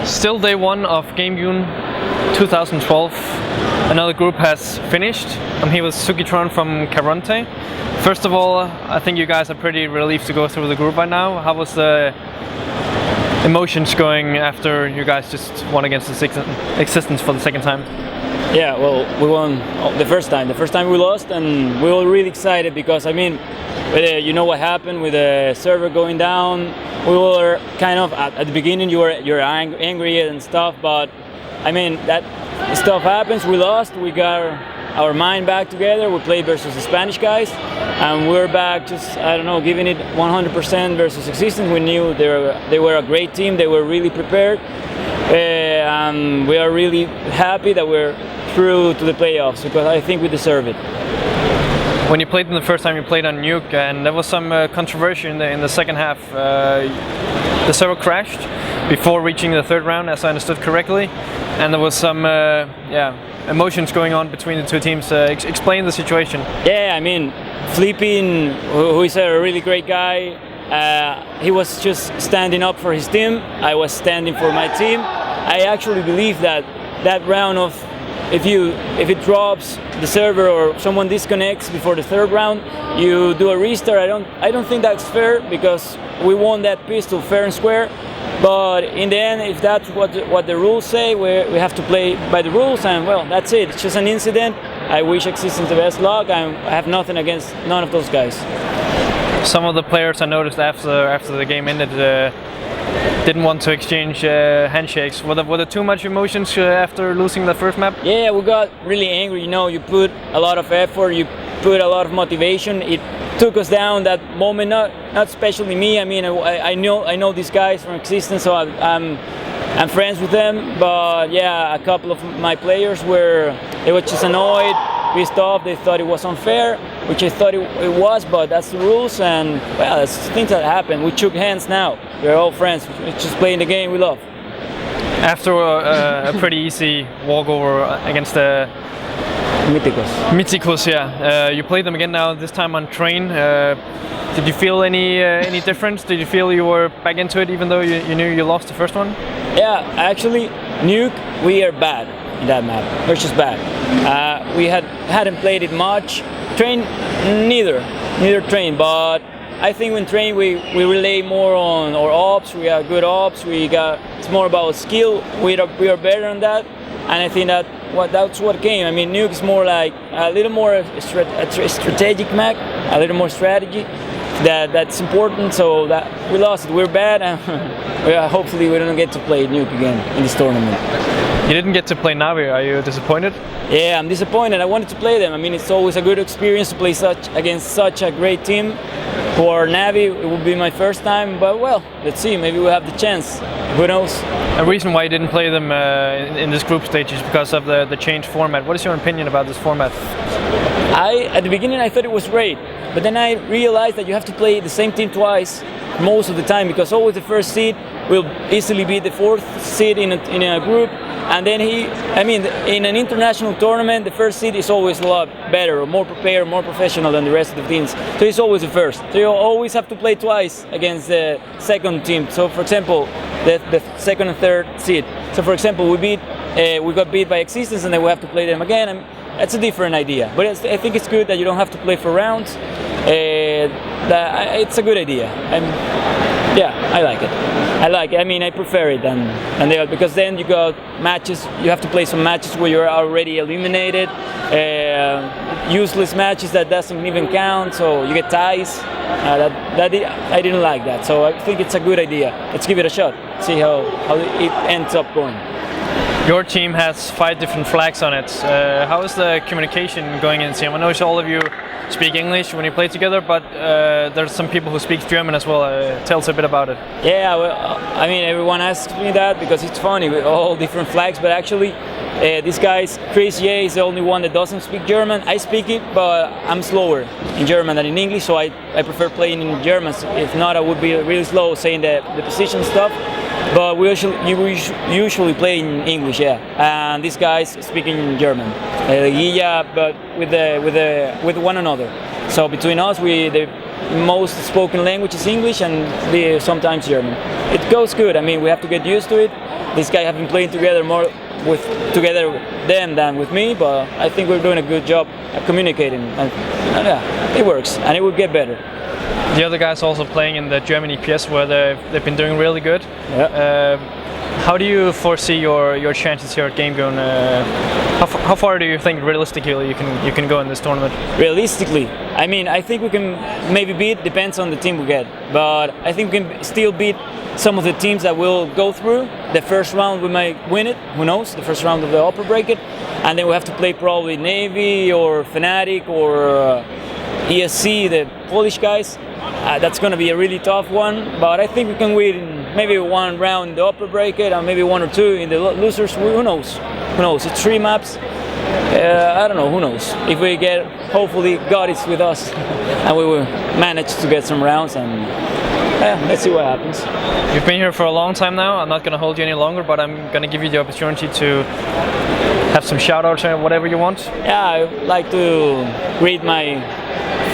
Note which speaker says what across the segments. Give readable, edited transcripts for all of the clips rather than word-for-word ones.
Speaker 1: Still day one of GameGune 2012. Another group has finished. I'm here with sukitRon from Caronte. First of all, I think you guys are pretty relieved to go through the group right now. How was the emotions going after you guys just won against the Existence for the second time?
Speaker 2: Yeah, well, we won the first time. The first time we lost, and we were really excited because, I mean, you know what happened with the server going down. We were kind of at the beginning. You're angry and stuff, but I mean that stuff happens. We lost. We got our mind back together. We played versus the Spanish guys, and we're back. Just I don't know, giving it 100% versus Existence. We knew they were a great team. They were really prepared, and we are really happy that we're through to the playoffs because I think we deserve it.
Speaker 1: When you played them the first time, you played on Nuke, and there was some controversy in the second half. The server crashed before reaching the third round, as I understood correctly, and there was some emotions going on between the two teams. Explain the situation.
Speaker 2: Yeah, I mean, Flipping, who is a really great guy, he was just standing up for his team. I was standing for my team. I actually believe that round of if it drops the server or someone disconnects before the third round, you do a restart. I don't think that's fair because we won that pistol fair and square. But in the end, if that's what the rules say, we have to play by the rules, and well, that's it. It's just an incident. I wish Existence the best luck. I have nothing against none of those guys.
Speaker 1: Some of the players I noticed after the game ended didn't want to exchange handshakes. Were there too much emotions after losing the first map?
Speaker 2: Yeah, we got really angry. You know, you put a lot of effort, you put a lot of motivation. It took us down that moment. Not especially me. I mean, I know these guys from Existence, so I'm friends with them. But yeah, a couple of my players were just annoyed, pissed off. They thought it was unfair, which I thought it was, but that's the rules, and well, that's things that happen. We shook hands now. We're all friends. We're just playing the game we love.
Speaker 1: After a pretty easy walkover against the Mythicus, yeah. You played them again now, this time on train. Did you feel any difference? Did you feel you were back into it even though you knew you lost the first one?
Speaker 2: Yeah, actually, Nuke, we are bad in that map. We're just bad. We hadn't played it much. Train, neither train, but I think when train we rely more on our ops. We have good ops. It's more about skill. We are better on that, and I think that's what came. I mean, Nuke is more like a little more strategic map, a little more strategy. That's important. So that we lost it. We're bad, and hopefully we don't get to play Nuke again in this tournament.
Speaker 1: You didn't get to play Navi. Are you disappointed?
Speaker 2: Yeah, I'm disappointed. I wanted to play them. I mean, it's always a good experience to play against such a great team. For Navi, it would be my first time, but well, let's see. Maybe we'll have the chance. Who knows?
Speaker 1: A reason why you didn't play them in this group stage is because of the changed format. What is your opinion about this format?
Speaker 2: At the beginning, I thought it was great, but then I realized that you have to play the same team twice most of the time because always the first seed will easily be the fourth seed in a group. And then in an international tournament, the first seed is always a lot better, or more prepared, more professional than the rest of the teams. So it's always the first. So you always have to play twice against the second team. So for example, the second and third seed. So for example, we got beat by Existence, and then we have to play them again. And that's a different idea. But I think it's good that you don't have to play for rounds. It's a good idea. Yeah, I like it. I mean, I prefer it than because then you got matches. You have to play some matches where you're already eliminated, useless matches that doesn't even count. So you get ties. I didn't like that. So I think it's a good idea. Let's give it a shot. See how it ends up going.
Speaker 1: Your team has 5 different flags on it. How is the communication going in the team? I know all of you speak English when you play together, but there's some people who speak German as well. Tell us a bit about it.
Speaker 2: Yeah, well, I mean, everyone asks me that because it's funny with all different flags, but actually this guy's Chris A is the only one that doesn't speak German. I speak it, but I'm slower in German than in English, so I prefer playing in German. If not, I would be really slow saying the position stuff. But we usually play in English, yeah. And these guys speaking German, but with one another. So between us, most spoken language is English and sometimes German. It goes good. I mean, we have to get used to it. These guys have been playing together more with them than with me, but I think we're doing a good job at communicating. And yeah, it works, and it will get better.
Speaker 1: The other guys also playing in the German EPS where they've been doing really good.
Speaker 2: Yeah.
Speaker 1: How do you foresee your chances here at GameGune? How far do you think realistically you can go in this tournament?
Speaker 2: Realistically, I mean, I think we can maybe beat, depends on the team we get, but I think we can still beat some of the teams that will go through. The first round we might win it, who knows, the first round of the upper bracket, and then we have to play probably Navy or Fnatic or ESC, the Polish guys. That's going to be a really tough one, but I think we can win maybe one round in the upper bracket and maybe one or two in the losers. Who knows? Who knows? It's 3 maps. I don't know. Who knows? If we get, hopefully, God is with us, and we will manage to get some rounds. And let's see what happens.
Speaker 1: You've been here for a long time now. I'm not going to hold you any longer, but I'm going to give you the opportunity to have some shout-outs or whatever you want.
Speaker 2: Yeah, I like to greet my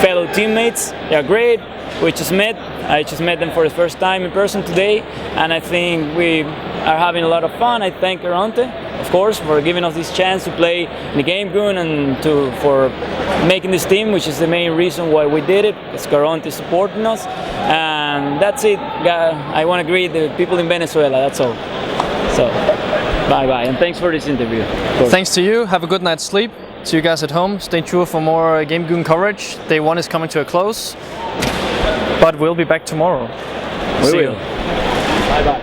Speaker 2: fellow teammates. They are great. I just met them for the first time in person today, and I think we are having a lot of fun. I thank Caronte, of course, for giving us this chance to play in the GameGune and for making this team, which is the main reason why we did it. It's Caronte supporting us, and that's it. I want to greet the people in Venezuela. That's all. So, bye, and thanks for this interview.
Speaker 1: Thanks to you. Have a good night's sleep. To you guys at home, stay tuned for more GameGune coverage. Day 1 is coming to a close. But we'll be back tomorrow.
Speaker 2: We will. Bye.